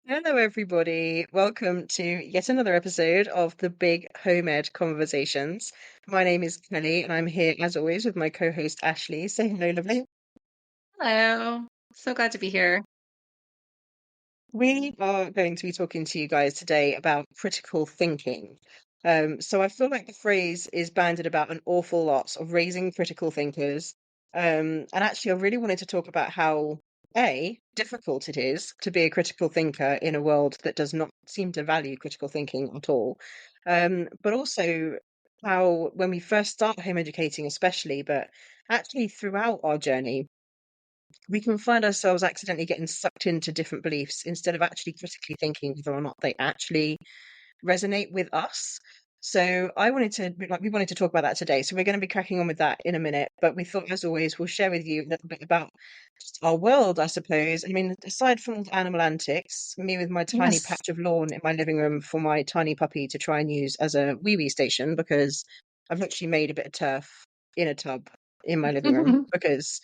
Hello, everybody. Welcome to yet another episode of the Big Home Ed Conversations. My name is Kelly, and I'm here, as always, with my co-host Ashley. Say hello, lovely. Hello. So glad to be here. We are going to be talking to you guys today about critical thinking. So I feel like the phrase is bandied about an awful lot of raising critical thinkers. And actually, I really wanted to talk about how, A, difficult it is to be a critical thinker in a world that does not seem to value critical thinking at all. But also how, when we first start home educating, especially, but actually throughout our journey, we can find ourselves accidentally getting sucked into different beliefs instead of actually critically thinking whether or not they actually resonate with us. So we wanted to talk about that today. So we're going to be cracking on with that in a minute. But we thought, as always, we'll share with you a little bit about just our world, I suppose. I mean, aside from all the animal antics, me with my tiny Yes. patch of lawn in my living room for my tiny puppy to try and use as a wee wee station because I've actually made a bit of turf in a tub in my living room because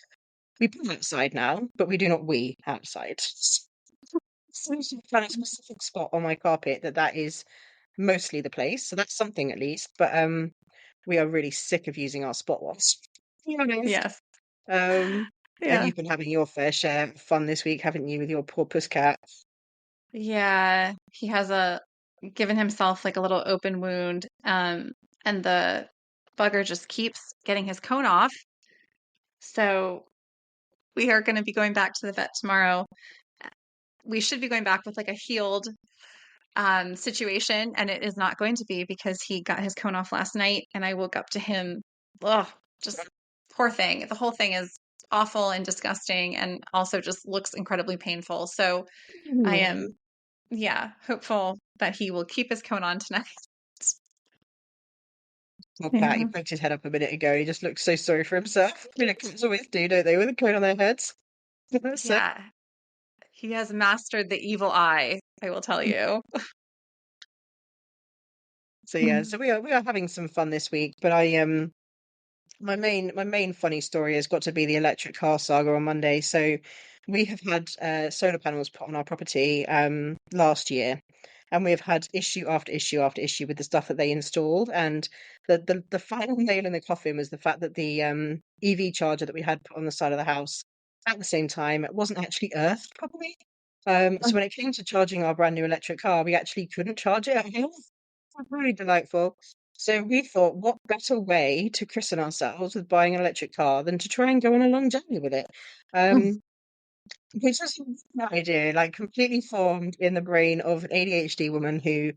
we poo outside now, but we do not wee outside. So I found a specific spot on my carpet that is mostly the place. So that's something at least. But we are really sick of using our spot wash, to be honest. Yes. And Yeah. you've been having your fair share of fun this week, haven't you, with your poor puss cat? Yeah. He has given himself like a little open wound. And the bugger just keeps getting his cone off. So we are going to be going back to the vet tomorrow. We should be going back with like a healed situation, and it is not going to be because he got his cone off last night, and I woke up to him. Ugh, just poor thing. The whole thing is awful and disgusting, and also just looks incredibly painful. So I am, Mm. yeah, hopeful that he will keep his cone on tonight. Poor cat, he Yeah. poked his head up a minute ago. He just looks so sorry for himself. I mean, cats always do, don't they, with a coat on their heads? So, Yeah. He has mastered the evil eye, I will tell you. so yeah, so we are having some fun this week. But my main funny story has got to be the electric car saga on Monday. So we have had solar panels put on our property last year, and we've had issue after issue after issue with the stuff that they installed. And the final nail in the coffin was the fact that the EV charger that we had put on the side of the house at the same time wasn't actually earthed properly. So when it came to charging our brand new electric car, we actually couldn't charge it at home. Really delightful. So we thought, what better way to christen ourselves with buying an electric car than to try and go on a long journey with it? Um, which is an idea, like completely formed in the brain of an ADHD woman who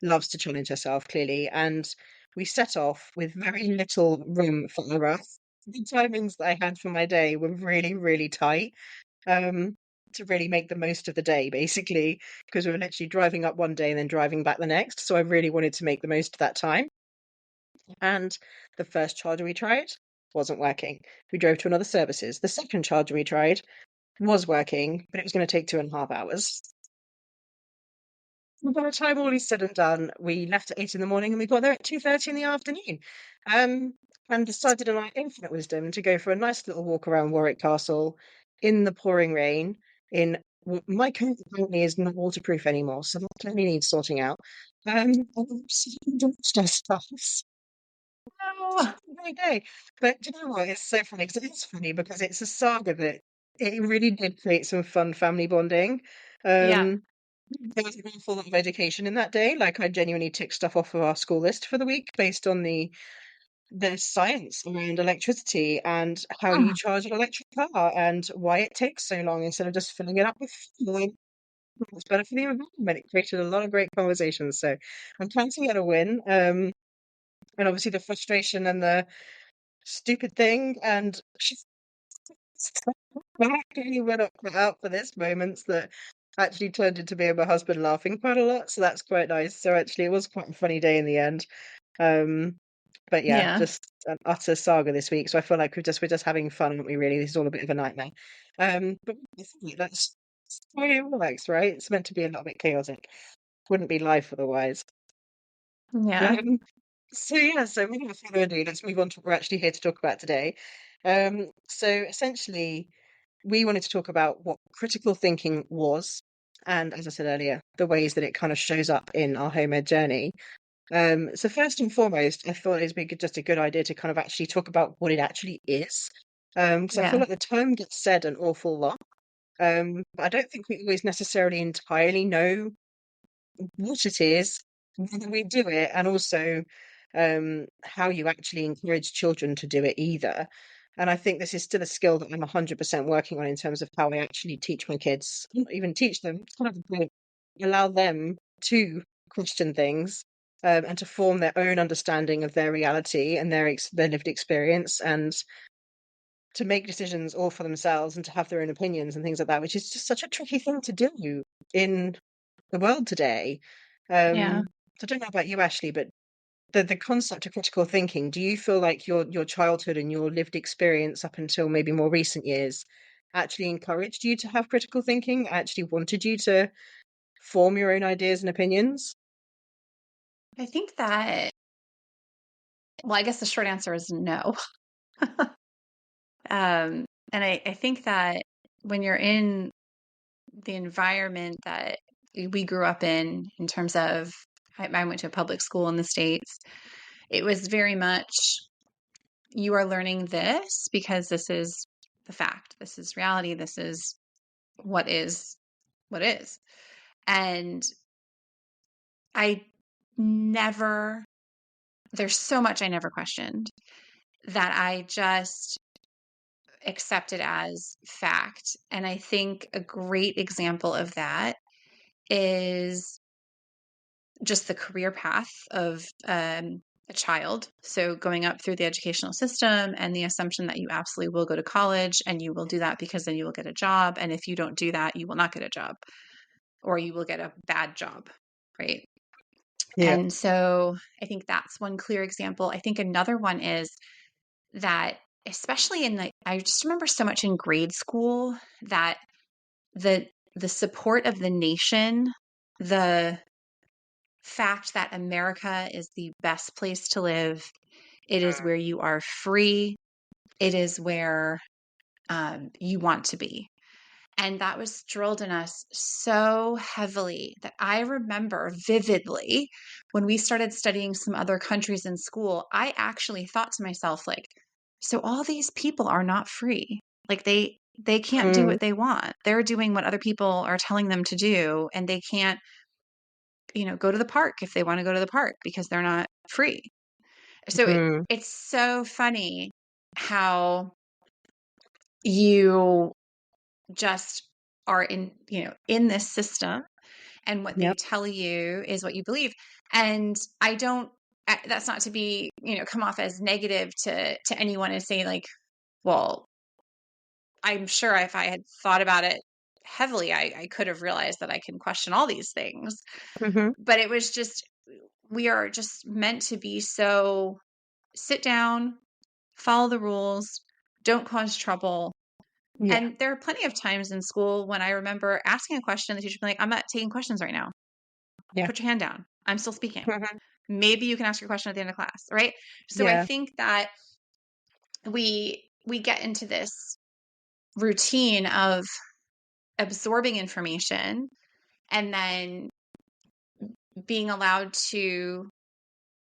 loves to challenge herself, clearly. And we set off with very little room for error. The timings that I had for my day were really, really tight. Um, to really make the most of the day, basically, because we were literally driving up one day and then driving back the next. So I really wanted to make the most of that time. And the first charger we tried wasn't working. We drove to another services. The second charger we tried was working, but it was going to take 2.5 hours. And by the time all is said and done, we left at 8 in the morning and we got there at 2:30 in the afternoon. Um, and decided in our infinite wisdom to go for a nice little walk around Warwick Castle in the pouring rain. My coat apparently is not waterproof anymore, so that clearly needs sorting out. And stuff. No. Every day. But do you know what? It's so funny because it is funny because it's a saga that it really did create some fun family bonding. Yeah. Um, there was an awful lot of education in that day. Like I genuinely ticked stuff off of our school list for the week based on the science around electricity and how you charge an electric car and why it takes so long instead of just filling it up with fuel. And it's better for the environment. It created a lot of great conversations. So I'm counting it a win. And obviously the frustration and the stupid thing, and she's luckily we're not cut out for this moments that actually turned into me and my husband laughing quite a lot, so that's quite nice. So actually it was quite a funny day in the end. Um, but yeah, Yeah. just an utter saga this week. So I feel like we're just having fun, aren't we, really? This is all a bit of a nightmare. But that's the way it works, right? It's meant to be a little bit chaotic. Wouldn't be life otherwise. Yeah. Um, so yeah, so without further ado, let's move on to what we're actually here to talk about today. So essentially, we wanted to talk about what critical thinking was and as I said earlier, the ways that it kind of shows up in our home ed journey. So first and foremost, I thought it'd be just a good idea to kind of actually talk about what it actually is. Because I feel Yeah. like the term gets said an awful lot. But I don't think we always necessarily entirely know what it is, whether we do it, and also how you actually encourage children to do it either. And I think this is still a skill that I'm 100% working on in terms of how I actually teach my kids, not even teach them, kind of the point, allow them to question things and to form their own understanding of their reality and their lived experience, and to make decisions all for themselves and to have their own opinions and things like that, which is just such a tricky thing to do in the world today. Yeah. So I don't know about you, Ashley, but the concept of critical thinking, do you feel like your childhood and your lived experience up until maybe more recent years actually encouraged you to have critical thinking, actually wanted you to form your own ideas and opinions? I think that, well, I guess the short answer is no. And I think that when you're in the environment that we grew up in terms of, I went to a public school in the States, it was very much, you are learning this because this is the fact, this is reality, this is what is what is. And I never, there's so much I never questioned that I just accepted as fact. And I think a great example of that is just the career path of a child. So going up through the educational system and the assumption that you absolutely will go to college and you will do that because then you will get a job. And if you don't do that, you will not get a job or you will get a bad job. Right. Yeah. And so I think that's one clear example. I think another one is that, especially in the, I just remember so much in grade school that the the support of the nation, the fact that America is the best place to live, it is where you are free, it is where you want to be. And that was drilled in us so heavily that I remember vividly when we started studying some other countries in school, I actually thought to myself, like, so all these people are not free. Like they can't do Mm, what they want. They're doing what other people are telling them to do, and they can't, go to the park if they want to go to the park because they're not free. So mm, it's so funny how you just are in this system, and what they yep. tell you is what you believe. And I don't, that's not to be, come off as negative to anyone and say like, well, I'm sure if I had thought about it heavily, I could have realized that I can question all these things. Hmm. But it was just, we are just meant to be so, sit down, follow the rules, don't cause trouble. Yeah. And there are plenty of times in school when I remember asking a question, the teacher would be like, I'm not taking questions right now. Yeah. Put your hand down. I'm still speaking. Hmm. Maybe you can ask your question at the end of class, right? So I Yeah. think that we get into this routine of absorbing information and then being allowed to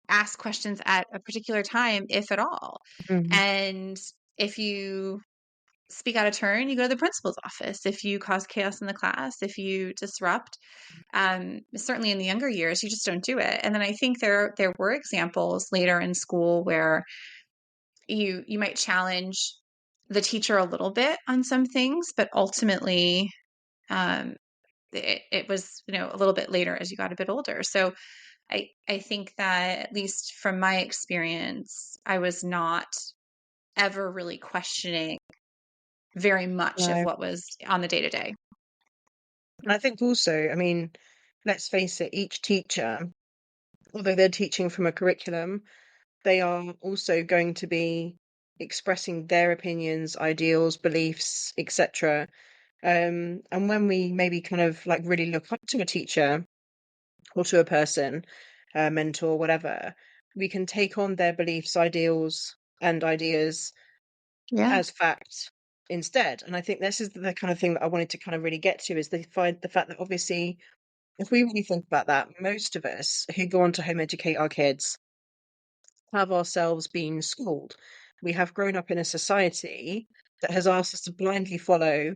ask questions at a particular time, if at all. Hmm. And if you speak out of turn, you go to the principal's office. If you cause chaos in the class, if you disrupt, certainly in the younger years, you just don't do it. And then I think there were examples later in school where you might challenge the teacher a little bit on some things, but ultimately um, it was a little bit later as you got a bit older. So I think that, at least from my experience, I was not ever really questioning very much of No. what was on the day to day. And I think also, I mean, let's face it, each teacher, although they're teaching from a curriculum, they are also going to be expressing their opinions, ideals, beliefs, etc. And when we maybe kind of like really look up to a teacher or to a person, a mentor, whatever, we can take on their beliefs, ideals, and ideas Yeah. as fact. instead. And I think this is the kind of thing that I wanted to kind of really get to, is the fact that obviously, if we really think about that, most of us who go on to home educate our kids have ourselves been schooled. We have grown up in a society that has asked us to blindly follow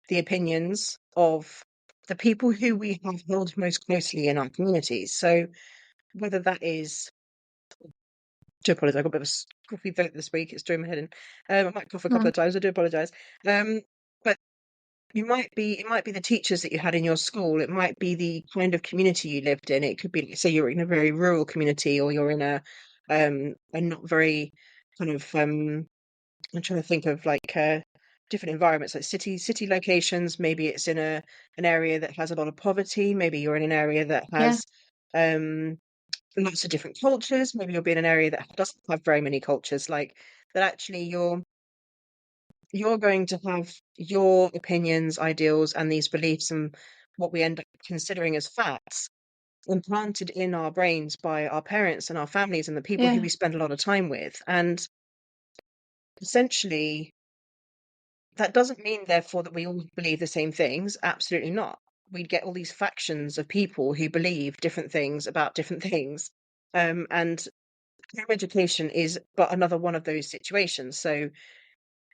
the opinions of the people who we have held most closely in our communities. So whether that is, do apologise, I got a bit of a scruffy throat this week. It's doing my head in. I might cough a couple Mm. of times. I do apologise. But it might be the teachers that you had in your school. It might be the kind of community you lived in. It could be, say, you're in a very rural community, or you're in a not very kind of I'm trying to think of like different environments, like city locations. Maybe it's in an area that has a lot of poverty. Maybe you're in an area that Yeah. has um lots of different cultures. Maybe you'll be in an area that doesn't have very many cultures. Like that, actually, you're going to have your opinions, ideals, and these beliefs, and what we end up considering as facts, implanted in our brains by our parents and our families and the people who Yeah. we spend a lot of time with. And essentially, that doesn't mean, therefore, that we all believe the same things. Absolutely not. We'd get all these factions of people who believe different things about different things. And home education is but another one of those situations. So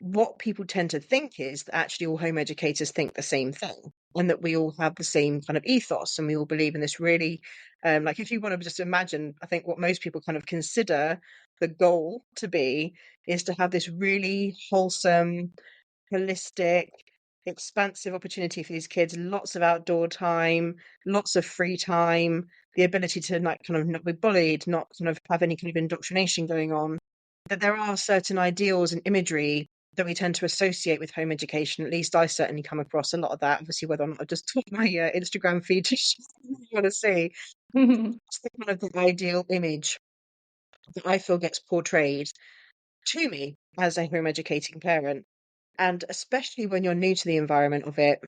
what people tend to think is that actually all home educators think the same thing, and that we all have the same kind of ethos, and we all believe in this really, like, if you want to just imagine, I think what most people kind of consider the goal to be is to have this really wholesome, holistic, expansive opportunity for these kids, lots of outdoor time, lots of free time, the ability to, like, kind of not be bullied, not kind of have any kind of indoctrination going on. That there are certain ideals and imagery that we tend to associate with home education. At least I certainly come across a lot of that. Obviously, whether or not I just took my Instagram feed to show you want to see, it's the kind of the ideal image that I feel gets portrayed to me as a home educating parent. And especially when you're new to the environment of it,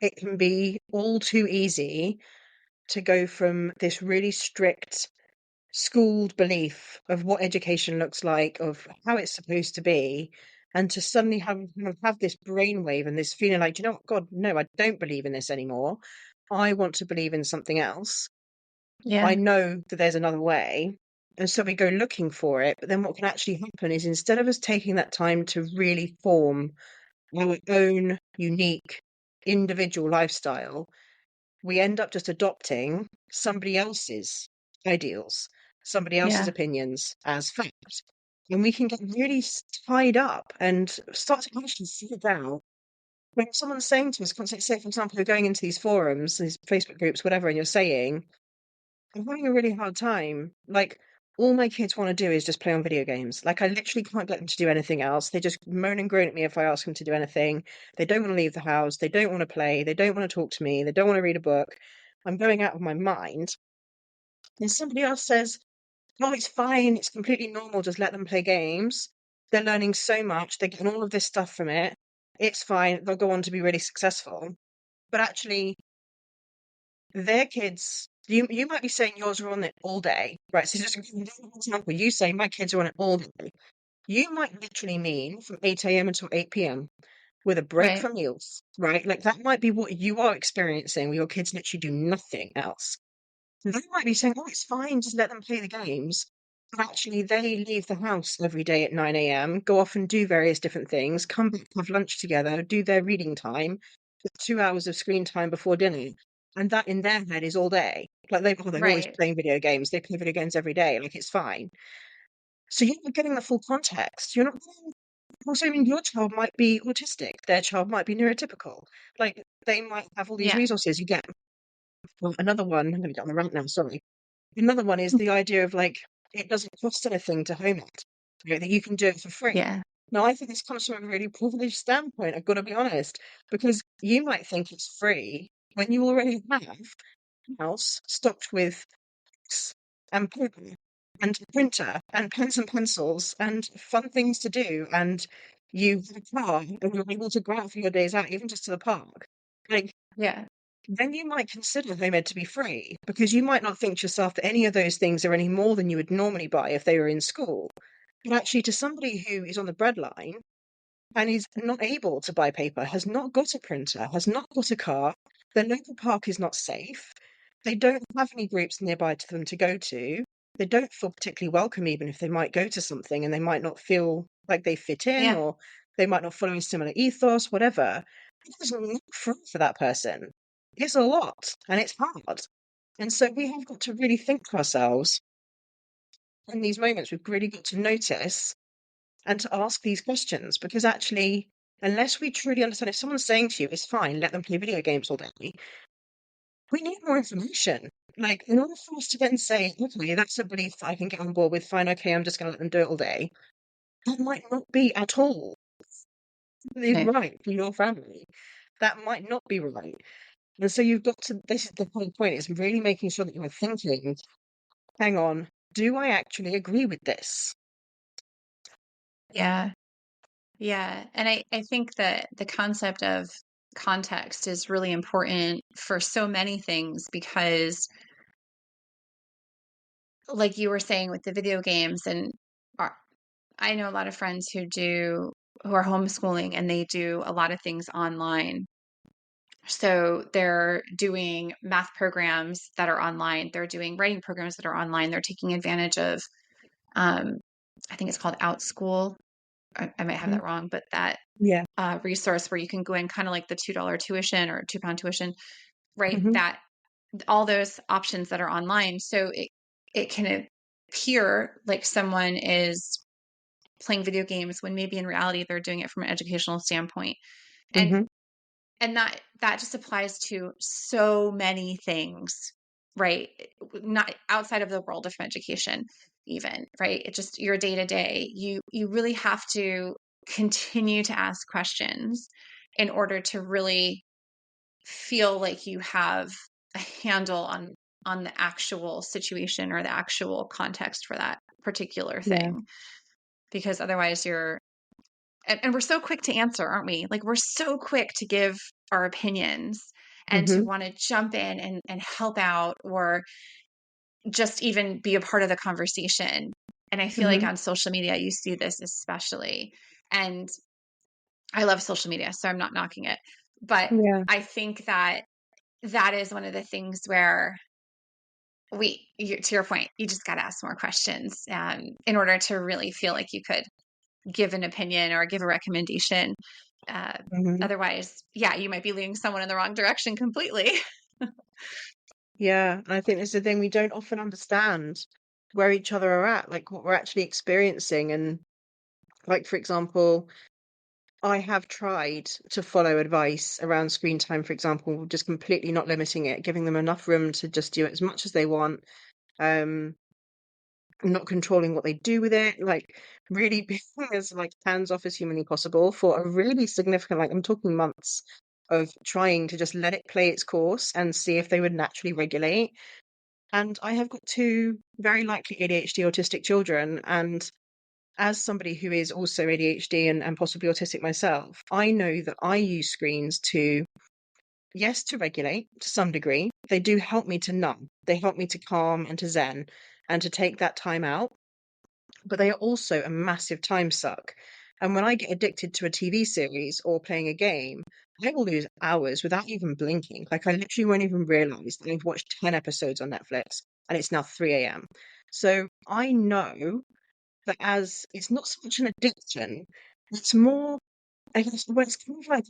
it can be all too easy to go from this really strict, schooled belief of what education looks like, of how it's supposed to be, and to suddenly have this brainwave and this feeling like, "Do you know what? God, no, I don't believe in this anymore. I want to believe in something else. I Yeah. know that there's another way." And so we go looking for it. But then what can actually happen is, instead of us taking that time to really form our own unique individual lifestyle, we end up just adopting somebody else's ideals, somebody else's Yeah. opinions as fact. And we can get really tied up and start to actually figure out when someone's saying to us, say, for example, you're going into these forums, these Facebook groups, whatever, and you're saying, I'm having a really hard time. Like, all my kids want to do is just play on video games. Like, I literally can't get them to do anything else. They just moan and groan at me if I ask them to do anything. They don't want to leave the house. They don't want to play. They don't want to talk to me. They don't want to read a book. I'm going out of my mind. And somebody else says, "Oh, it's fine. It's completely normal. Just let them play games. They're learning so much. They're getting all of this stuff from it. It's fine. They'll go on to be really successful." But actually, their kids, you might be saying yours are on it all day, right? So just an example, you say my kids are on it all day. You might literally mean from 8 a.m. until 8 p.m. with a break Right. from meals, right? Like that might be what you are experiencing, where your kids literally do nothing else. They might be saying, "Oh, it's fine, just let them play the games." But actually, they leave the house every day at 9 a.m., go off and do various different things, come back, have lunch together, do their reading time, with 2 hours of screen time before dinner. And that in their head is all day. Like they're always Right. playing video games. They play video games every day. Like it's fine. So you're not getting the full context. You're not getting, also, I mean, your child might be autistic. Their child might be neurotypical. Like they might have all these Yeah. resources. You get, well, another one. I'm going to get on the rant now. Sorry. Another one is the idea of, like, it doesn't cost anything to home ec, right? That you can do it for free. Yeah. Now, I think this comes from a really privileged standpoint, I've got to be honest, because you might think it's free when you already have a house stocked with books and paper and a printer and pens and pencils and fun things to do, and you have a car and you're able to go out for your days out, even just to the park. Like, Yeah. then you might consider home ed to be free, because you might not think to yourself that any of those things are any more than you would normally buy if they were in school. But actually, to somebody who is on the breadline, and is not able to buy paper, has not got a printer, has not got a car. Their local park is not safe. They don't have any groups nearby to them to go to. They don't feel particularly welcome, even if they might go to something and they might not feel like they fit in, Yeah. or they might not follow a similar ethos, whatever. It doesn't look fun for that person. It's a lot and it's hard. And so we have got to really think to ourselves in these moments, we've really got to notice and to ask these questions, because actually, unless we truly understand, if someone's saying to you, it's fine, let them play video games all day, we need more information. Like, in order for us to then say, okay, that's a belief that I can get on board with, fine, okay, I'm just going to let them do it all day, that might not be at all Right. right for your family. That might not be right. And so you've got to, this is the whole point, is really making sure that you're thinking, hang on, do I actually agree with this? Yeah. Yeah. And I think that the concept of context is really important for so many things because, like you were saying with the video games, and our, I know a lot of friends who are homeschooling and they do a lot of things online. So they're doing math programs that are online. They're doing writing programs that are online. They're taking advantage of, um, I think it's called OutSchool. I might have Mhm. that wrong, but that Yeah. resource where you can go in kind of like the $2 tuition or £2 tuition, right? Hmm. That all those options that are online. So it can appear like someone is playing video games when maybe in reality they're doing it from an educational standpoint. And Hmm. that just applies to so many things, right? Not outside of the world of education even, right? It just your day to day. You really have to continue to ask questions in order to really feel like you have a handle on the actual situation or the actual context for that particular Yeah. thing, because otherwise you're and we're so quick to answer, aren't we? Like we're so quick to give our opinions and to Hmm. want to jump in and help out or just even be a part of the conversation. And I feel like Hmm. on social media you see this especially. And I love social media, so I'm not knocking it. But Yeah. I think that that is one of the things where to your point, you just got to ask more questions in order to really feel like you could give an opinion or give a recommendation. Uh, Hmm. Otherwise, yeah, you might be leading someone in the wrong direction completely. Yeah. And I think this is the thing, we don't often understand where each other are at, like what we're actually experiencing. And like, for example, I have tried to follow advice around screen time, for example, just completely not limiting it, giving them enough room to just do it as much as they want. Um, not controlling what they do with it, like really being as like hands off as humanly possible for a really significant, like I'm talking months of trying to just let it play its course and see if they would naturally regulate. And I have got two very likely ADHD autistic children, and as somebody who is also ADHD and possibly autistic myself, I know that I use screens to, yes, to regulate to some degree. They do help me to numb. They help me to calm and to zen and to take that time out, but they are also a massive time suck. And when I get addicted to a TV series or playing a game, I will lose hours without even blinking. Like, I literally won't even realize that I've watched 10 episodes on Netflix and it's now 3 a.m. So I know that as it's not so much an addiction, it's more, I guess, well, it's kind of like,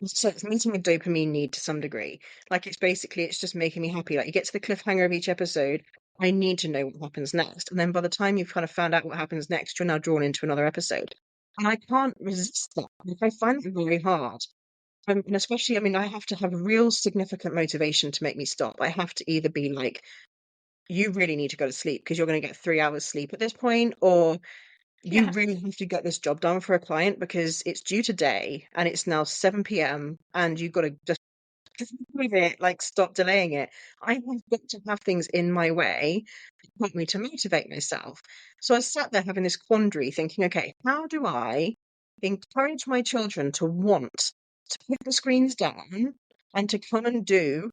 so it's meeting a dopamine need to some degree. Like it's basically it's just making me happy. Like you get to the cliffhanger of each episode, I need to know what happens next. And then by the time you've kind of found out what happens next, you're now drawn into another episode. And I can't resist that. Like I find it very hard. And especially, I mean, I have to have real significant motivation to make me stop. I have to either be like, you really need to go to sleep because you're going to get 3 hours sleep at this point, or you Yeah. really have to get this job done for a client because it's due today and it's now 7 p.m. and you've got to just move it, like stop delaying it. I have got to have things in my way that help me to motivate myself. So I sat there having this quandary thinking, okay, how do I encourage my children to want to put the screens down and to come and do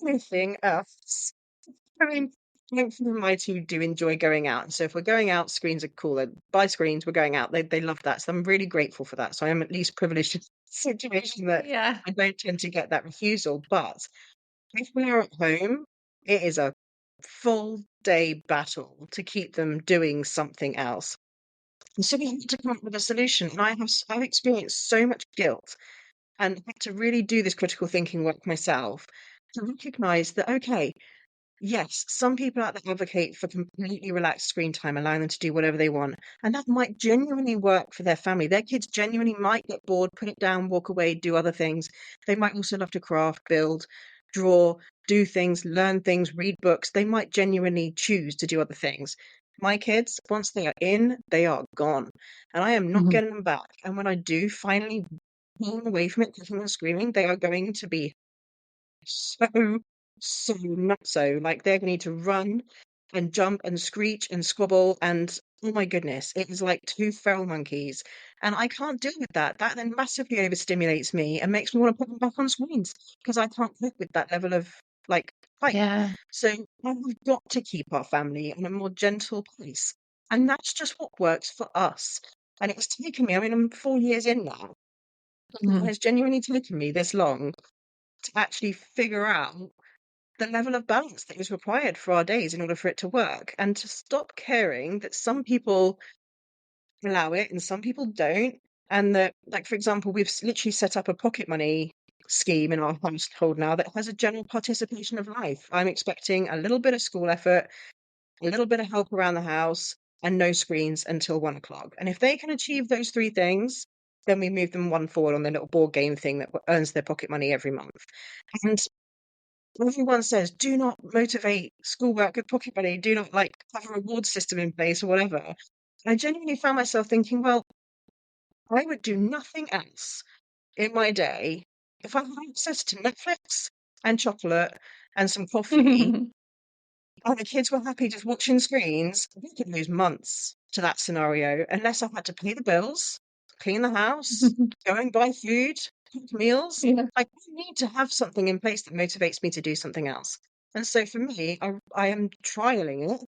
anything else? I mean, thankfully my two do enjoy going out. And so if we're going out, screens are cooler. By screens, we're going out. They love that. So I'm really grateful for that. So I am at least privileged in the situation that Yeah. I don't tend to get that refusal. But if we're at home, it is a full day battle to keep them doing something else. And so we had to come up with a solution. And I've experienced so much guilt and had to really do this critical thinking work myself to recognize that, okay, yes, some people out there advocate for completely relaxed screen time, allowing them to do whatever they want. And that might genuinely work for their family. Their kids genuinely might get bored, put it down, walk away, do other things. They might also love to craft, build, draw, do things, learn things, read books. They might genuinely choose to do other things. My kids, once they are in, they are gone. And I am not Mhm. getting them back. And when I do finally pull them away from it, kicking and screaming, they are going to be so, so not so. Like they're going to need to run and jump and screech and squabble and oh my goodness, it is like two feral monkeys. And I can't deal with that. That then massively overstimulates me and makes me want to put them back on screens because I can't cope with that level of like fight. Yeah. So we've got to keep our family on a more gentle pace. And that's just what works for us. And it's taken me, I mean, I'm 4 years in now. And Mhm. it's genuinely taken me this long to actually figure out the level of balance that is required for our days in order for it to work and to stop caring that some people allow it and some people don't. And that, like, for example, we've literally set up a pocket money scheme in our household now that has a general participation of life. I'm expecting a little bit of school effort, a little bit of help around the house, and no screens until 1 o'clock. And if they can achieve those three things, then we move them one forward on their little board game thing that earns their pocket money every month. And everyone says, do not motivate schoolwork with pocket money, do not like have a reward system in place or whatever. I genuinely found myself thinking, well, I would do nothing else in my day if I had access to Netflix and chocolate and some coffee and the kids were happy just watching screens. We could lose months to that scenario unless I had to pay the bills, clean the house, go and buy food, cook meals. Yeah. Like, I need to have something in place that motivates me to do something else. And so for me, I am trialing it.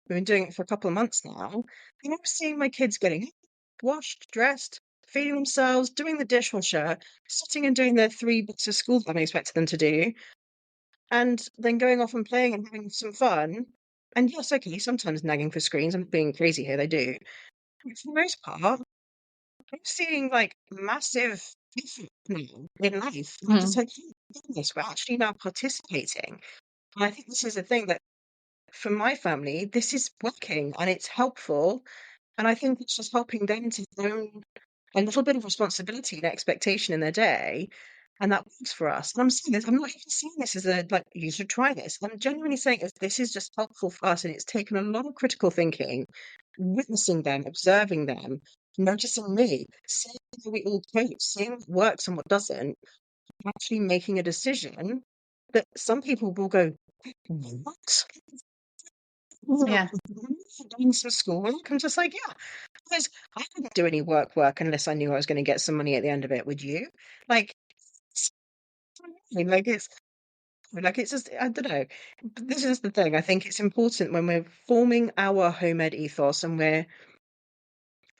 We've been doing it for a couple of months now. And I'm seeing my kids getting up, washed, dressed, feeding themselves, doing the dishwasher, sitting and doing their 3 bits of school that I'm expecting them to do, and then going off and playing and having some fun. And yes, okay, sometimes nagging for screens. I'm being crazy here, they do. But for the most part, I'm seeing like massive difference now in life. And I'm just Mhm. like, "Oh, goodness, we're actually now participating." And I think this is the thing that for my family, this is working and it's helpful. And I think it's just helping them to own a little bit of responsibility and expectation in their day, and that works for us. And I'm saying this, I'm not even seeing this as a like, you should try this. I'm genuinely saying this is just helpful for us, and it's taken a lot of critical thinking, witnessing them, observing them, noticing me, seeing how we all cope, seeing what works and what doesn't, actually making a decision that some people will go, what? Yeah. Doing some schoolwork? I'm just like, yeah, because I wouldn't do any work unless I knew I was going to get some money at the end of it. Would you? Like, it's fine, like it's just I don't know. But this is the thing. I think it's important when we're forming our home ed ethos and we're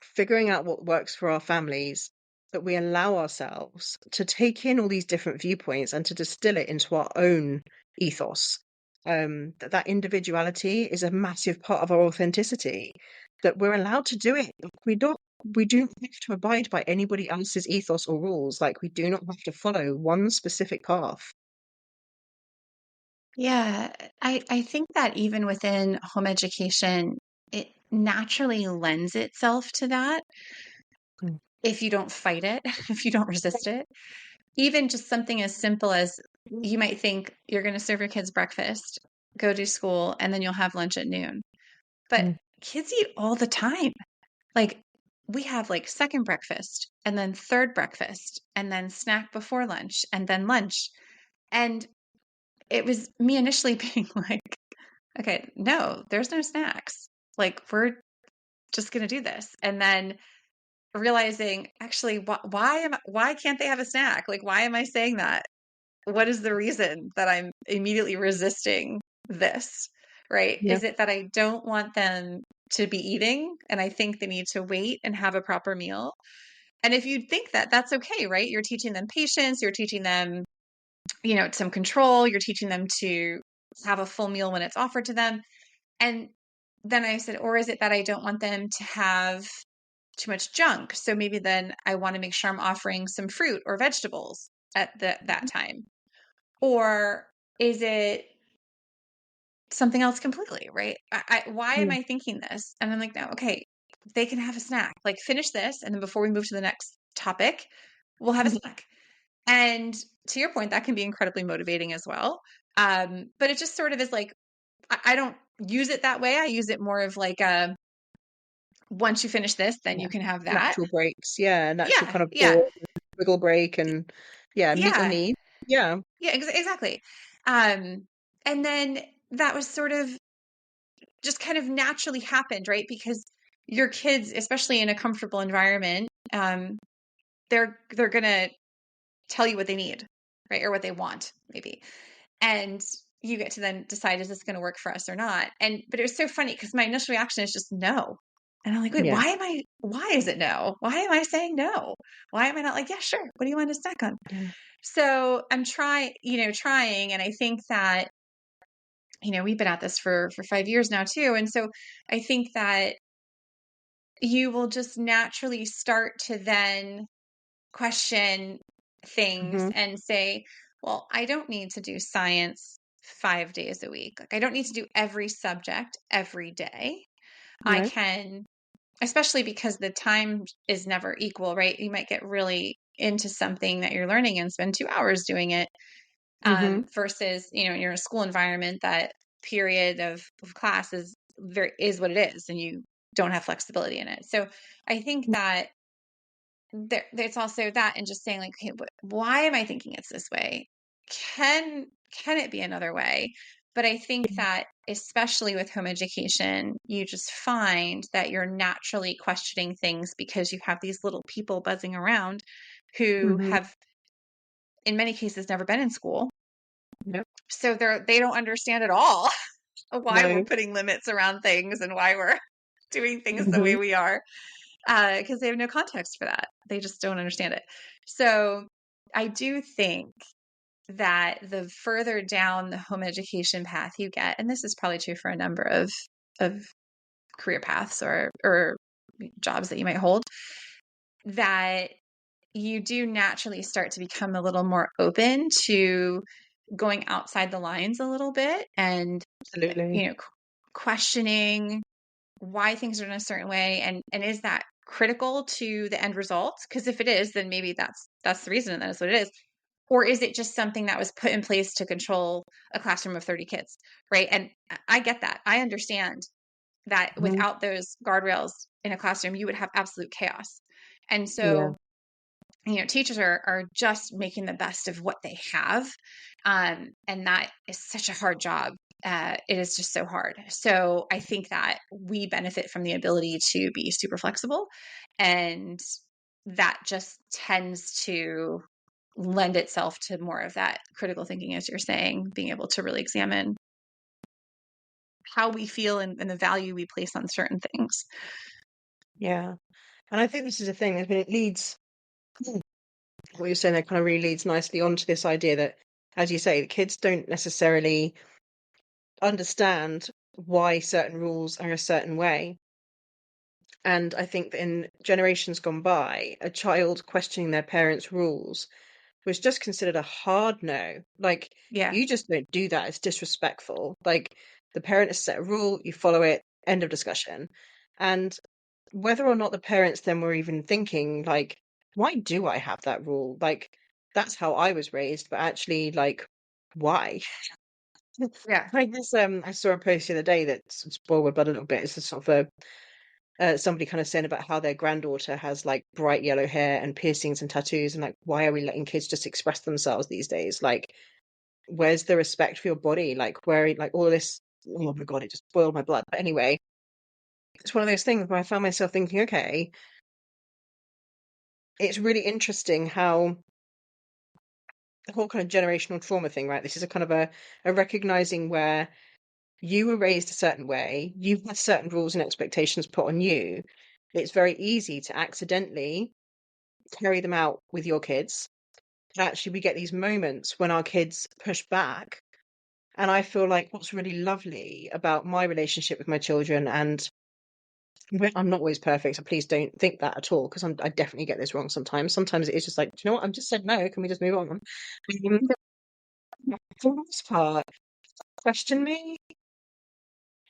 figuring out what works for our families, that we allow ourselves to take in all these different viewpoints and to distill it into our own ethos. That individuality is a massive part of our authenticity. That we're allowed to do it. We do not have to abide by anybody else's ethos or rules. Like we do not have to follow one specific path. Yeah. I think that even within home education, it naturally lends itself to that Mm, if you don't fight it, if you don't resist it. Even just something as simple as mm, you might think you're going to serve your kids breakfast, go to school, and then you'll have lunch at noon. But mm, kids eat all the time. Like we have like second breakfast and then third breakfast and then snack before lunch and then lunch. And it was me initially being like, okay, no, there's no snacks. Like we're just going to do this. And then realizing actually why can't they have a snack? Like why am I saying that? What is the reason that I'm immediately resisting this? right? Yeah. Is it that I don't want them to be eating and I think they need to wait and have a proper meal? And if you think that, that's okay, right? You're teaching them patience, you're teaching them, some control, you're teaching them to have a full meal when it's offered to them. And then I said, or is it that I don't want them to have too much junk? So maybe then I want to make sure I'm offering some fruit or vegetables at that time. Or is it something else completely, right? Why am Mm. I thinking this? And I'm like, no, okay, they can have a snack. Like finish this, and then before we move to the next topic, we'll have a snack. And to your point, that can be incredibly motivating as well. But it just sort of is like I don't use it that way. I use it more of like a once you finish this, then Yeah. you can have that. Natural breaks. Yeah. Natural Yeah, kind of yeah, pause, wiggle break, and yeah, meet the yeah, need. Yeah. yeah, exactly. Um, and then that was sort of just kind of naturally happened, right? Because your kids, especially in a comfortable environment, they're gonna tell you what they need, right? Or what they want, maybe. And you get to then decide, is this going to work for us or not? But it was so funny because my initial reaction is just no. And I'm like, wait, Yeah. why is it no? Why am I saying no? Why am I not like, yeah, sure. What do you want to snack on? Yeah. So I'm trying. And I think that, we've been at this for 5 years now too. And so I think that you will just naturally start to then question things Hmm. and say, well, I don't need to do science 5 days a week. Like, I don't need to do every subject every day. I No. can, especially because the time is never equal, right? You might get really into something that you're learning and spend 2 hours doing it, Hmm. versus, you're in a school environment that period of class is what it is, and you don't have flexibility in it. So I think that there's also that, and just saying like, okay, why am I thinking it's this way? Can it be another way? But I think that especially with home education, you just find that you're naturally questioning things because you have these little people buzzing around who Hmm. have in many cases never been in school. Yep. So they don't understand at all why we're No. putting limits around things and why we're doing things the way Hmm. we are, because they have no context for that. They just don't understand it. So I do think that the further down the home education path you get, and this is probably true for a number of career paths or jobs that you might hold, that you do naturally start to become a little more open to going outside the lines a little bit and Absolutely. questioning why things are in a certain way, and is that critical to the end result? Because if it is, then maybe that's the reason, and that is what it is. Or is it just something that was put in place to control a classroom of 30 kids, right? And I get that. I understand that Hmm. without those guardrails in a classroom, you would have absolute chaos. And Yeah. so, teachers are just making the best of what they have. And that is such a hard job. It is just so hard. So I think that we benefit from the ability to be super flexible. And that just tends to lend itself to more of that critical thinking, as you're saying, being able to really examine how we feel and the value we place on certain things. Yeah. And I think this is a thing. I mean, it leads, what you're saying there kind of really leads nicely onto this idea that, as you say, the kids don't necessarily understand why certain rules are a certain way. And I think that in generations gone by, a child questioning their parents' rules was just considered a hard no. Like, Yeah. you just don't do that. It's disrespectful. Like, the parent has set a rule, you follow it, end of discussion. And whether or not the parents then were even thinking, like, why do I have that rule? Like, that's how I was raised, but actually, like, why? Yeah. Like this, I saw a post the other day that spoiled my blood a little bit. It's a sort of somebody kind of saying about how their granddaughter has like bright yellow hair and piercings and tattoos, and like, why are we letting kids just express themselves these days? Like, where's the respect for your body? Like, where, like, all of this, oh my God, it just boiled my blood. But anyway, it's one of those things where I found myself thinking, okay, it's really interesting how the whole kind of generational trauma thing, right? This is a kind of a recognizing where you were raised a certain way, you've had certain rules and expectations put on you. It's very easy to accidentally carry them out with your kids. And actually, we get these moments when our kids push back. And I feel like what's really lovely about my relationship with my children, and I'm not always perfect, so please don't think that at all, because I definitely get this wrong sometimes. Sometimes it is just like, do you know what? I've just said no. Can we just move on? For the most part, question me.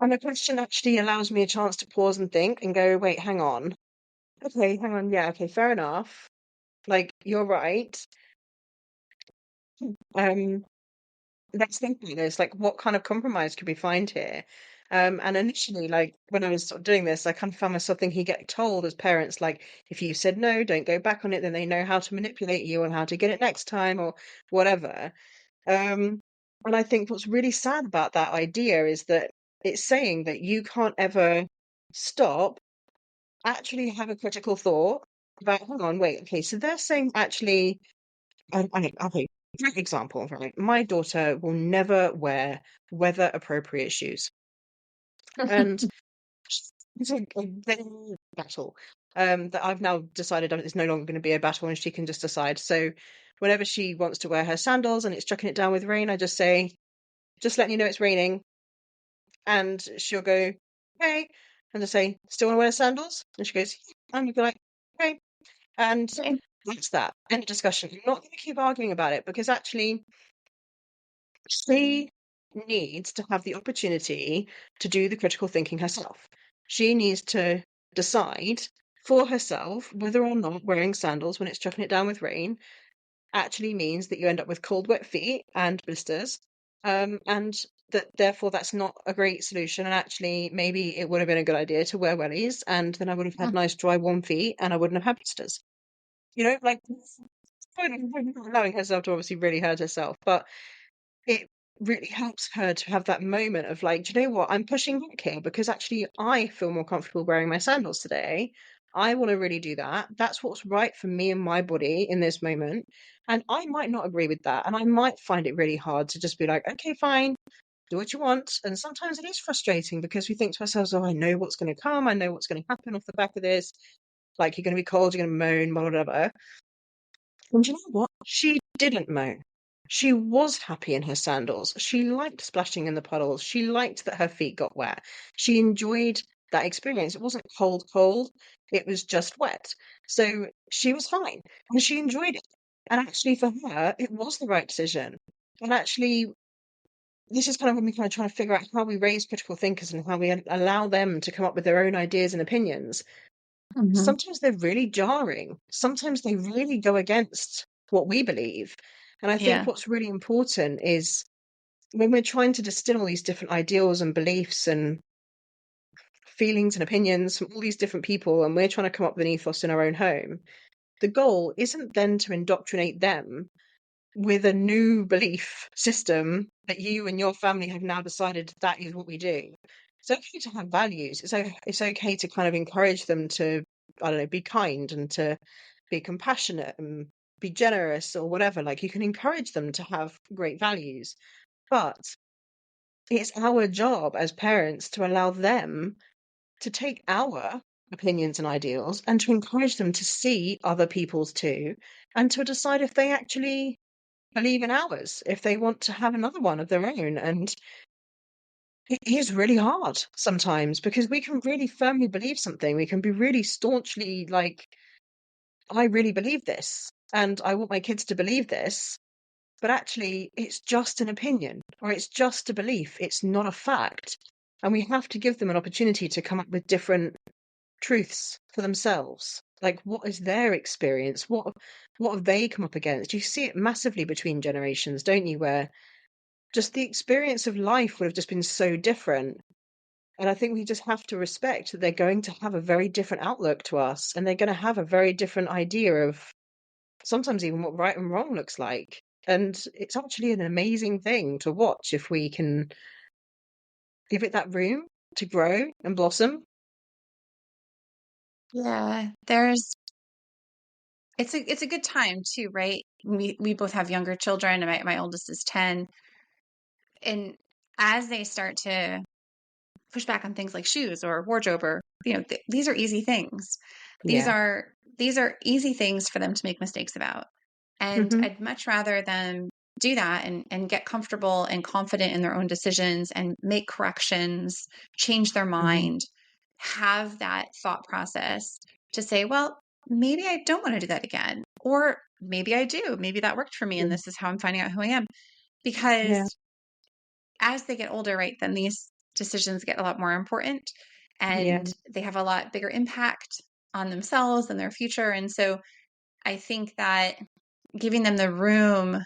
And the question actually allows me a chance to pause and think and go, wait, hang on. Okay, hang on. Yeah, okay, fair enough. Like, you're right. Um, let's think about this. Like, what kind of compromise could we find here? And initially, like when I was sort of doing this, I kind of found myself thinking, you get told as parents, like, if you said no, don't go back on it, then they know how to manipulate you and how to get it next time or whatever. Um, and I think what's really sad about that idea is that it's saying that you can't ever stop, actually have a critical thought about, hang on, wait, okay, so they're saying actually, okay, great example, right? My daughter will never wear weather appropriate shoes. And it's a little battle that I've now decided is no longer going to be a battle and she can just decide. So whenever she wants to wear her sandals and it's chucking it down with rain, I just say, just letting you know it's raining. And she'll go, okay. And I say, still want to wear sandals? And she goes, yeah. And you'd be like, okay. And Okay. that's that. End of discussion. I'm not going to keep arguing about it because actually she needs to have the opportunity to do the critical thinking herself. She needs to decide for herself whether or not wearing sandals when it's chucking it down with rain actually means that you end up with cold, wet feet and blisters. And that therefore that's not a great solution. And actually, maybe it would have been a good idea to wear wellies, and then I would have had Mm. nice, dry, warm feet, and I wouldn't have had blisters. You know, like allowing herself to obviously really hurt herself, but it really helps her to have that moment of like, do you know what? I'm pushing back here because actually I feel more comfortable wearing my sandals today. I want to really do that. That's what's right for me and my body in this moment. And I might not agree with that. And I might find it really hard to just be like, okay, fine, do what you want. And sometimes it is frustrating because we think to ourselves, oh, I know what's going to come. I know what's going to happen off the back of this. Like, you're going to be cold, you're going to moan, whatever. And you know what? She didn't moan. She was happy in her sandals. She liked splashing in the puddles. She liked that her feet got wet. She enjoyed that experience. It wasn't cold, cold. It was just wet. So she was fine and she enjoyed it. And actually, for her, it was the right decision. And actually, this is kind of when we kind of try to figure out how we raise critical thinkers and how we allow them to come up with their own ideas and opinions. Mhm. Sometimes they're really jarring. Sometimes they really go against what we believe. And I think Yeah. what's really important is when we're trying to distill all these different ideals and beliefs and feelings and opinions from all these different people, and we're trying to come up with an ethos in our own home, the goal isn't then to indoctrinate them with a new belief system that you and your family have now decided that is what we do. It's okay to have values. It's okay to kind of encourage them to, I don't know, be kind and to be compassionate and be generous or whatever. Like, you can encourage them to have great values, but it's our job as parents to allow them to take our opinions and ideals and to encourage them to see other people's too, and to decide if they actually believe in ours, if they want to have another one of their own. And it is really hard sometimes because we can really firmly believe something. We can be really staunchly like, I really believe this and I want my kids to believe this. But actually, it's just an opinion or it's just a belief. It's not a fact. And we have to give them an opportunity to come up with different truths for themselves. Like, what is their experience? What have they come up against? You see it massively between generations, don't you? Where just the experience of life would have just been so different. And I think we just have to respect that they're going to have a very different outlook to us, and they're going to have a very different idea of sometimes even what right and wrong looks like. And it's actually an amazing thing to watch if we can give it that room to grow and blossom. Yeah. It's a good time too, right? We both have younger children, and my oldest is 10. And as they start to push back on things like shoes or wardrobe or, these are easy things. These Yeah. are these are easy things for them to make mistakes about. And Hmm. I'd much rather them do that and get comfortable and confident in their own decisions and make corrections, change their Hmm. mind, have that thought process to say, well, maybe I don't want to do that again. Or maybe I do. Maybe that worked for me and this is how I'm finding out who I am. Yeah. Because as they get older, right, then these decisions get a lot more important Yeah. and they have a lot bigger impact on themselves and their future. And so I think that giving them the room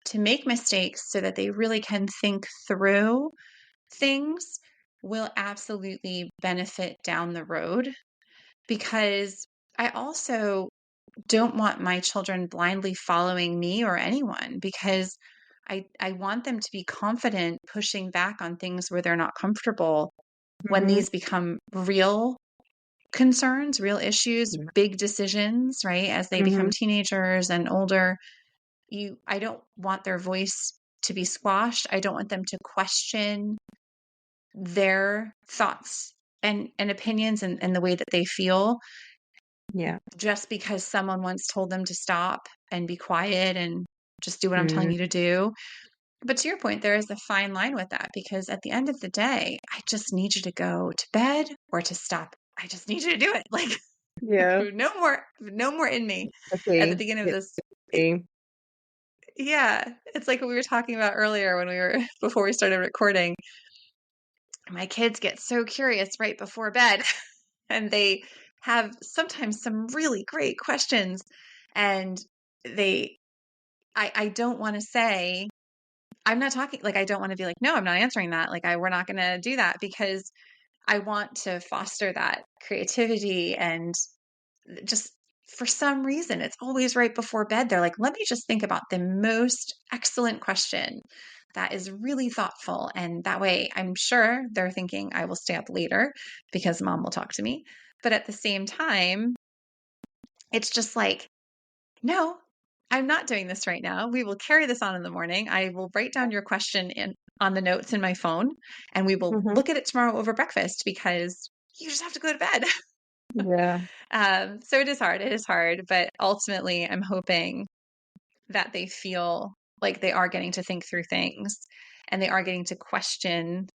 to make mistakes so that they really can think through things will absolutely benefit down the road, because I also don't want my children blindly following me or anyone, because I want them to be confident pushing back on things where they're not comfortable when Hmm. these become real concerns, real issues, big decisions, right? As they become Hmm. teenagers and older, I don't want their voice to be squashed. I don't want them to question their thoughts and opinions and the way that they feel Yeah. just because someone once told them to stop and be quiet and just do what I'm telling Mm. you to do. But to your point, there is a fine line with that, because at the end of the day, I just need you to go to bed or to stop. I just need you to do it. Like Yeah. no more in me at the Okay. beginning of It's this. okay. Yeah, it's like what we were talking about earlier when we were before we started recording. My kids get so curious right before bed and they have sometimes some really great questions, and they I don't want to say I'm not talking, like, I don't want to be like, no, I'm not answering that. Like, we're not going to do that, because I want to foster that creativity. And just for some reason, it's always right before bed. They're like, let me just think about the most excellent question that is really thoughtful. And that way, I'm sure they're thinking I will stay up later because mom will talk to me. But at the same time, it's just like, no, I'm not doing this right now. We will carry this on in the morning. I will write down your question on the notes in my phone, and we will Hmm. look at it tomorrow over breakfast, because you just have to go to bed. Yeah. So it is hard. It is hard. But ultimately, I'm hoping that they feel like they are getting to think through things and they are getting to question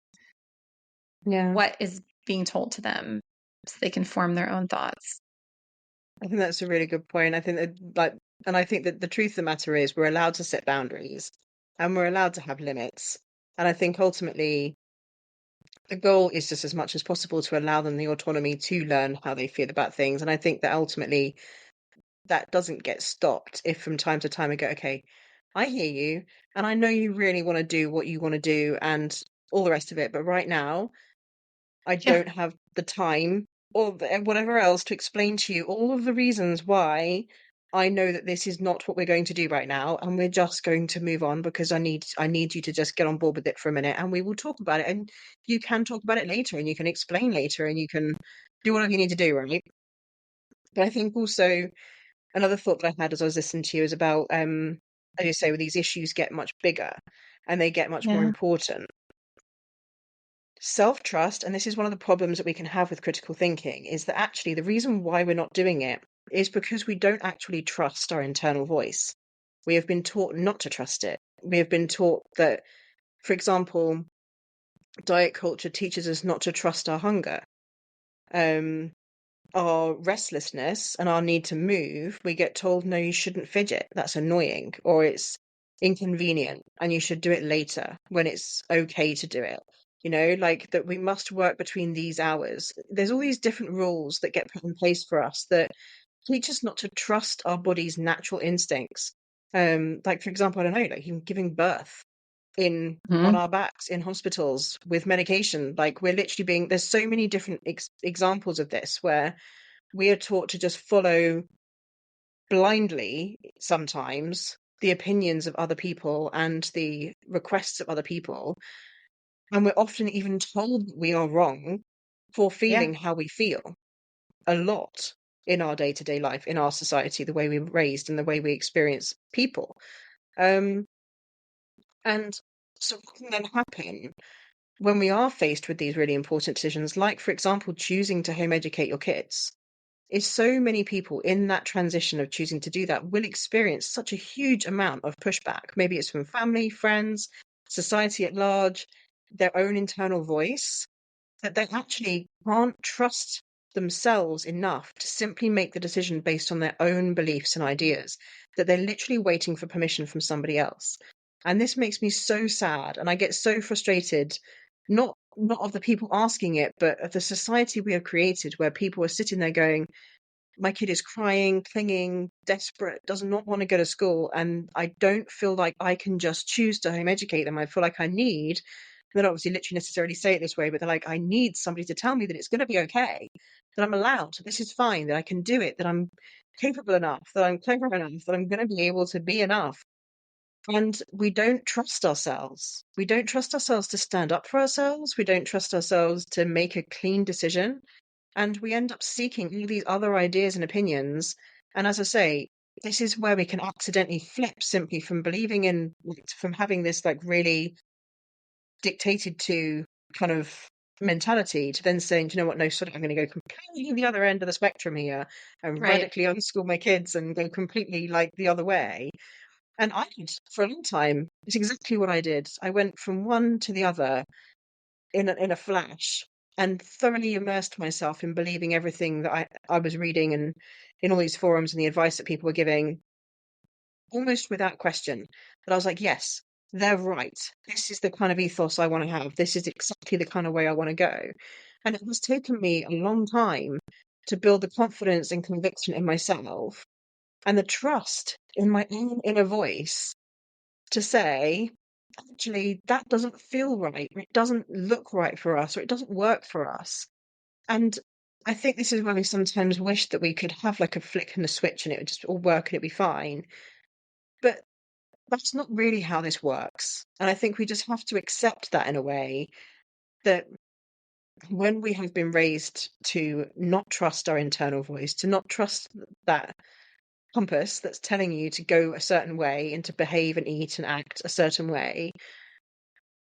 Yeah. what is being told to them so they can form their own thoughts. I think that's a really good point. I think that, like, and I think that the truth of the matter is we're allowed to set boundaries and we're allowed to have limits. And I think ultimately the goal is just as much as possible to allow them the autonomy to learn how they feel about things. And I think that ultimately that doesn't get stopped if from time to time we go, okay, I hear you and I know you really want to do what you want to do and all the rest of it. But right now, I Yeah. don't have the time or whatever else to explain to you all of the reasons why I know that this is not what we're going to do right now, and we're just going to move on because I need you to just get on board with it for a minute, and we will talk about it, and you can talk about it later, and you can explain later, and you can do whatever you need to do, right? But I think also another thought that I had as I was listening to you is about, as you say, when these issues get much bigger and they get much more Yeah. important, self-trust, and this is one of the problems that we can have with critical thinking, is that actually the reason why we're not doing it is because we don't actually trust our internal voice. We have been taught not to trust it. We have been taught that, for example, diet culture teaches us not to trust our hunger. Um, our restlessness and our need to move, we get told, no, you shouldn't fidget. That's annoying, or it's inconvenient, and you should do it later when it's okay to do it. Like that we must work between these hours. There's all these different rules that get put in place for us that teach us not to trust our body's natural instincts. Like for example, I don't know, like even giving birth in on Mhm. our backs in hospitals with medication. Like we're literally being there's so many different examples of this where we are taught to just follow blindly sometimes the opinions of other people and the requests of other people. And we're often even told that we are wrong for Yeah. feeling how we feel a lot in our day to day life, in our society, the way we're raised and the way we experience people. Um, and So what can then happen when we are faced with these really important decisions, like, for example, choosing to home educate your kids, is so many people in that transition of choosing to do that will experience such a huge amount of pushback. Maybe it's from family, friends, society at large, their own internal voice, that they actually can't trust themselves enough to simply make the decision based on their own beliefs and ideas, that they're literally waiting for permission from somebody else. And this makes me so sad, and I get so frustrated, not of the people asking it, but of the society we have created, where people are sitting there going, my kid is crying, clinging, desperate, does not want to go to school, and I don't feel like I can just choose to home educate them. I feel like I need, they don't obviously literally necessarily say it this way, but they're like, I need somebody to tell me that it's going to be okay, that I'm allowed, this is fine, that I can do it, that I'm capable enough, that I'm clever enough, that I'm going to be able to be enough. And we don't trust ourselves. We don't trust ourselves to stand up for ourselves. We don't trust ourselves to make a clean decision. And we end up seeking all these other ideas and opinions. And as I say, this is where we can accidentally flip simply from believing in, from having this like really dictated to kind of mentality to then saying, "Do you know what, no, sorry, I'm going to go completely the other end of the spectrum here and Right. radically unschool my kids and go completely like the other way." And I did for a long time. It's exactly what I did. I went from one to the other in a flash and thoroughly immersed myself in believing everything that I was reading and in all these forums and the advice that people were giving, almost without question. But I was like, yes, they're right. This is the kind of ethos I want to have. This is exactly the kind of way I want to go. And it has taken me a long time to build the confidence and conviction in myself and the trust in my own inner voice to say, actually, that doesn't feel right, or it doesn't look right for us, or it doesn't work for us. And I think this is why we sometimes wish that we could have like a flick and a switch and it would just all work and it'd be fine. But that's not really how this works. And I think we just have to accept that in a way that when we have been raised to not trust our internal voice, to not trust that compass that's telling you to go a certain way and to behave and eat and act a certain way,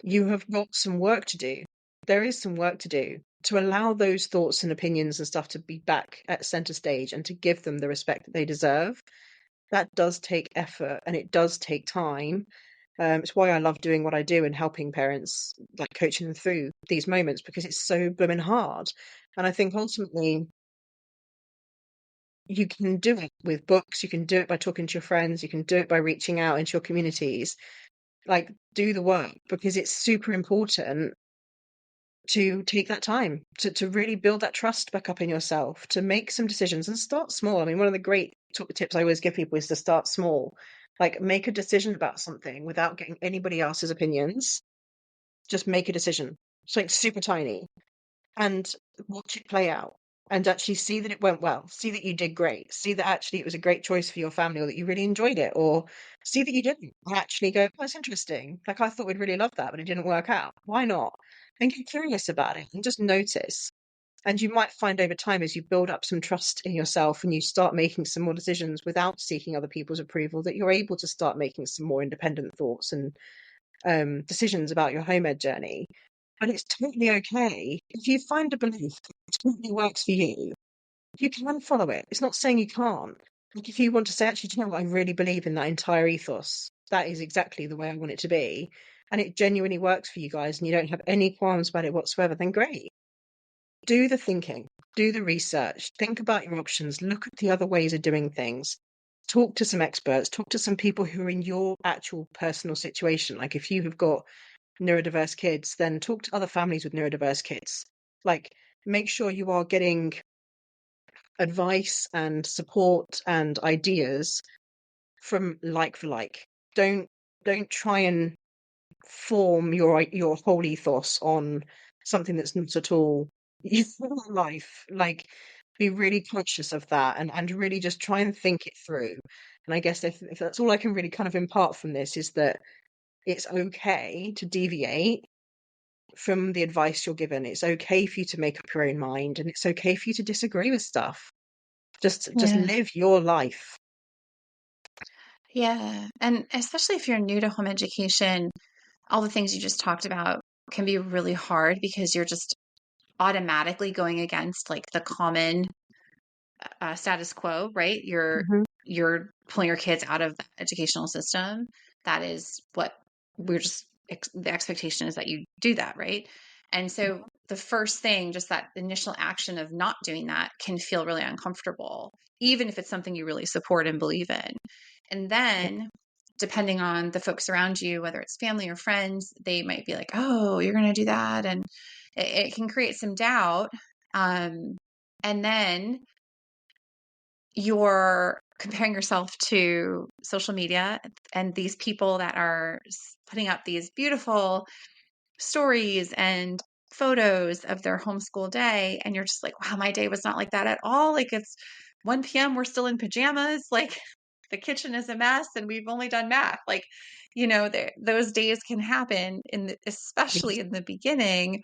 you have got some work to do. There is some work to do to allow those thoughts and opinions and stuff to be back at center stage and to give them the respect that they deserve. That does take effort and it does take time. It's why I love doing what I do and helping parents, like coaching them through these moments, because it's so blooming hard. And I think ultimately you can do it with books, you can do it by talking to your friends, you can do it by reaching out into your communities. Like, do the work because it's super important to take that time to really build that trust back up in yourself, to make some decisions and start small. I mean, one of the great tips I always give people is to start small. Like, make a decision about something without getting anybody else's opinions. Just make a decision, something super tiny, and watch it play out. And actually see that it went well. See that you did great. See that actually it was a great choice for your family, or that you really enjoyed it, or see that you didn't. And actually go, oh, that's interesting. Like, I thought we'd really love that, but it didn't work out. Why not? And get curious about it and just notice. And you might find over time, as you build up some trust in yourself and you start making some more decisions without seeking other people's approval, that you're able to start making some more independent thoughts and decisions about your home ed journey. But it's totally okay if you find a belief that totally works for you. You can follow it. It's not saying you can't. Like, if you want to say, actually, do you know what? I really believe in that entire ethos. That is exactly the way I want it to be. And it genuinely works for you guys, and you don't have any qualms about it whatsoever, then great. Do the thinking, do the research, think about your options, look at the other ways of doing things. Talk to some experts, talk to some people who are in your actual personal situation. Like, if you have got neurodiverse kids, then talk to other families with neurodiverse kids. Like, make sure you are getting advice and support and ideas from like for like. Don't try and form your whole ethos on something that's not at all your life. Like, be really conscious of that and really just try and think it through. And I guess if that's all I can really kind of impart from this, is that it's okay to deviate from the advice you're given. It's okay for you to make up your own mind, and it's okay for you to disagree with stuff. Just Yeah. live your life. Yeah. And especially if you're new to home education, all the things you just talked about can be really hard because you're just automatically going against like the common status quo, right? Hmm. You're pulling your kids out of the educational system. That is what we're just the expectation is that you do that, right? And so the first thing, just that initial action of not doing that can feel really uncomfortable, even if it's something you really support and believe in. And Yeah. then depending on the folks around you, whether it's family or friends, they might be like, "Oh, you're going to do that," and it can create some doubt. Um, and then you're comparing yourself to social media and these people that are putting up these beautiful stories and photos of their homeschool day. And you're just like, wow, my day was not like that at all. Like it's 1 p.m., we're still in pajamas. Like the kitchen is a mess and we've only done math. Like, those days can happen especially in the beginning.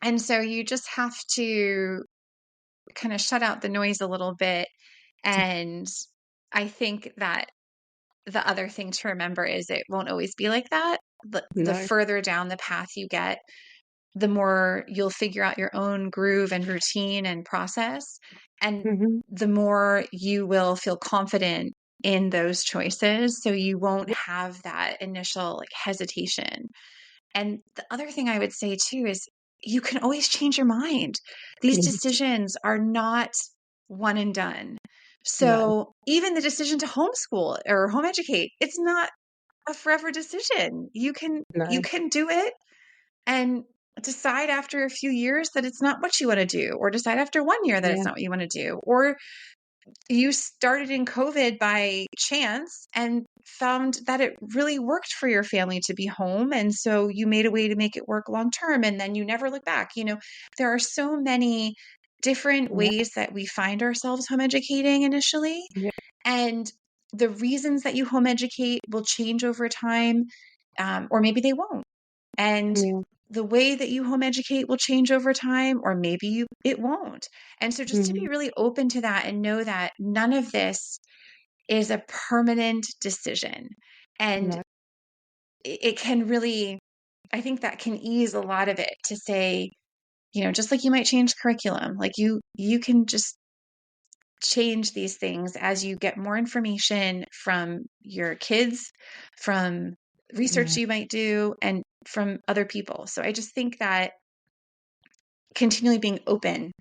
And so you just have to kind of shut out the noise a little bit. And I think that the other thing to remember is it won't always be like that. The No. further down the path you get, the more you'll figure out your own groove and routine and process. And Hmm. the more you will feel confident in those choices. So you won't Yeah. have that initial like hesitation. And the other thing I would say too is you can always change your mind. These decisions are not one and done. No. So even the decision to homeschool or home educate, it's not a forever decision. You No. can do it and decide after a few years that it's not what you want to do, or decide after 1 year that it's Yeah. not what you want to do, or you started in COVID by chance and found that it really worked for your family to be home. And so you made a way to make it work long term. And then you never look back. There are so many different Yeah. ways that we find ourselves home educating initially. Yeah. And the reasons that you home educate will change over time, or maybe they won't. And Yeah. the way that you home educate will change over time, or maybe it won't. And so just to Hmm. be really open to that and know that none of this is a permanent decision. And No. it can really, I think that can ease a lot of it to say, just like you might change curriculum, like you can just change these things as you get more information from your kids, from research Yeah. you might do, and from other people. So I just think that continually being open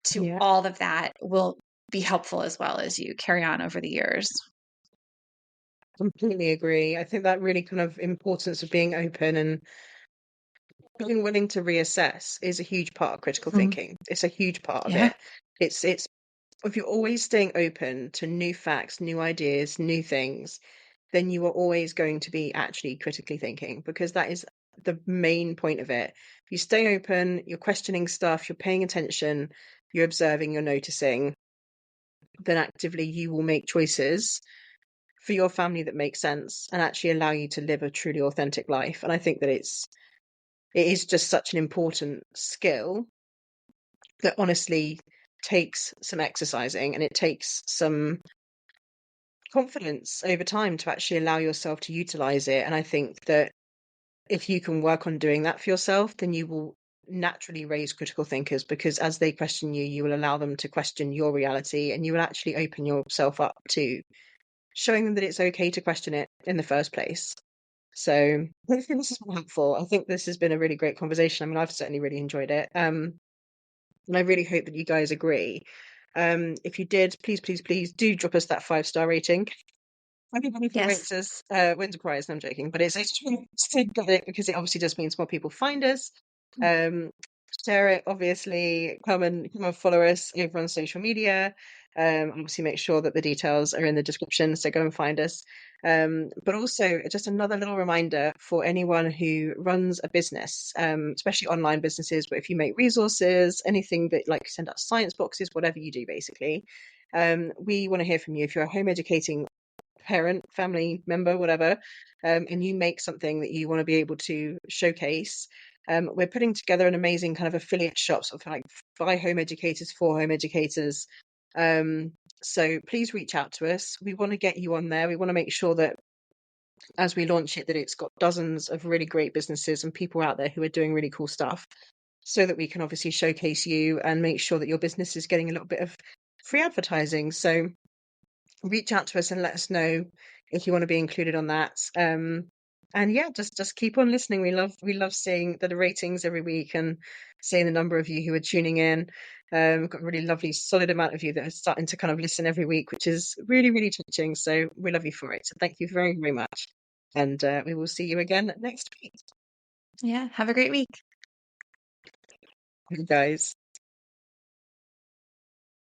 to Yeah. all of that will be helpful as well as you carry on over the years. Completely agree. I think that really kind of importance of being open and being willing to reassess is a huge part of critical Mhm. thinking. It's a huge part of Yeah. it. It's if you're always staying open to new facts, new ideas, new things, then you are always going to be actually critically thinking because that is the main point of it. If you stay open, you're questioning stuff, you're paying attention, you're observing, you're noticing, then actively you will make choices for your family that make sense and actually allow you to live a truly authentic life. And I think that it is just such an important skill that honestly takes some exercising and it takes some confidence over time to actually allow yourself to utilize it. And I think that if you can work on doing that for yourself, then you will naturally raise critical thinkers because as they question you, you will allow them to question your reality and you will actually open yourself up to showing them that it's okay to question it in the first place. So hopefully this has been helpful. I think this has been a really great conversation. I mean, I've certainly really enjoyed it. And I really hope that you guys agree. If you did, please, please, please do drop us that 5-star rating. Everybody who Yes. rates us wins a prize. No, I'm joking, but it's really to get it because it obviously just means more people find us. Um, Share it, obviously. Come and follow us over on social media. Obviously, make sure that the details are in the description, so go and find us. But also, just another little reminder for anyone who runs a business, especially online businesses. But if you make resources, anything that like send out science boxes, whatever you do, basically, we want to hear from you. If you're a home educating parent, family member, whatever, and you make something that you want to be able to showcase, we're putting together an amazing kind of affiliate shop, sort of like by home educators for home educators. Um, so please reach out to us. We want to get you on there. We want to make sure that as we launch it, that it's got dozens of really great businesses and people out there who are doing really cool stuff, so that we can obviously showcase you and make sure that your business is getting a little bit of free advertising. So reach out to us and let us know if you want to be included on that. And yeah, just keep on listening. We love seeing the ratings every week and seeing the number of you who are tuning in. We've got a really lovely, solid amount of you that are starting to kind of listen every week, which is really, really touching. So we love you for it. So thank you very, very much. And we will see you again next week, Yeah. Have a great week. guys.